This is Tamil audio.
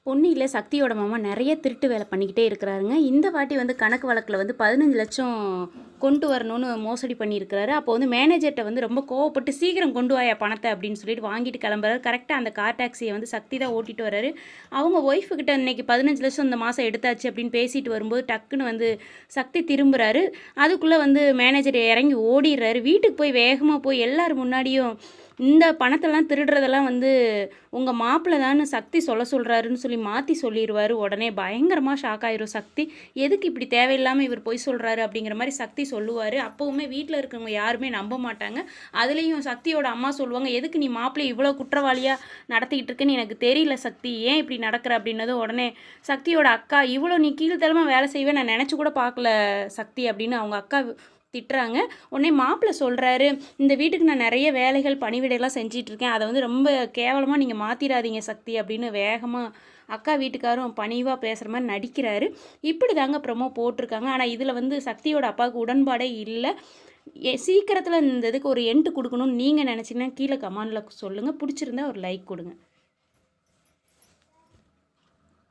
பொன்னியில சக்தியோட மாமா நிறைய திருட்டு வேலை பண்ணிக்கிட்டே இருக்கிறாருங்க. இந்த வாட்டி வந்து கணக்கு வழக்கில் வந்து 15,00,000 கொண்டு வரணும்னு மோசடி பண்ணியிருக்கிறாரு. அப்போ வந்து மேனேஜர்கிட்ட வந்து ரொம்ப கோவப்பட்டு சீக்கிரம் கொண்டு வாயா பணத்தை அப்படின்னு சொல்லிட்டு வாங்கிட்டு கிளம்புறாரு. கரெக்டாக அந்த கார் டாக்ஸியை வந்து சக்தி தான் ஓட்டிட்டு வர்றாரு. அவங்க ஒய்ஃபுக்கிட்ட இன்னைக்கு 15,00,000 இந்த மாதம் எடுத்தாச்சு அப்படின்னு பேசிட்டு வரும்போது டக்குன்னு வந்து சக்தி திரும்புறாரு. அதுக்குள்ளே வந்து மேனேஜர் இறங்கி ஓடிடுறாரு. வீட்டுக்கு போய் வேகமாக போய் எல்லாரும் முன்னாடியும் இந்த பணத்தெல்லாம் திருடுறதெல்லாம் வந்து உங்கள் மாப்பிள்ளை தான்னு சக்தி சொல்கிறாருன்னு சொல்லி மாற்றி சொல்லிடுவார். உடனே பயங்கரமாக ஷாக் ஆயிரும் சக்தி. எதுக்கு இப்படி தேவையில்லாமல் இவர் பொய் சொல்கிறாரு அப்படிங்கிற மாதிரி சக்தி சொல்லுவார். அப்போவுமே வீட்டில் இருக்கிறவங்க யாருமே நம்ப மாட்டாங்க. அதுலேயும் சக்தியோட அம்மா சொல்லுவாங்க, எதுக்கு நீ மாப்பிள்ளை இவ்வளோ குற்றவாளியாக நடத்திக்கிட்டு இருக்குன்னு எனக்கு தெரியல சக்தி, ஏன் இப்படி நடக்கிற அப்படின்னதும் உடனே சக்தியோட அக்கா, இவ்வளோ நீ கீழ்த்தரமாக வேலை செய்வேன் நான் நினச்சி கூட பார்க்கல சக்தி அப்படின்னு அவங்க அக்கா திட்டுறாங்க. உடனே மாப்பிள்ளை சொல்கிறாரு, இந்த வீட்டுக்கு நான் நிறைய வேலைகள் பணிவிடையெல்லாம் செஞ்சிட்ருக்கேன், அதை வந்து ரொம்ப கேவலமாக நீங்கள் மாற்றிடாதீங்க சக்தி அப்படின்னு வேகமாக அக்கா வீட்டுக்காரும் பணிவாக பேசுகிற மாதிரி நடிக்கிறாரு. இப்படி தாங்க ப்ரொமோ போட்டிருக்காங்க. ஆனால் இதில் வந்து சக்தியோட அப்பாவுக்கு உடன்பாடே இல்லை. சீக்கிரத்தில் இந்த இதுக்கு ஒரு எண்ட் கொடுக்கணும்னு நீங்கள் நினச்சிங்கன்னா கீழே கமெண்டில் சொல்லுங்கள். பிடிச்சிருந்தா ஒரு லைக் கொடுங்க.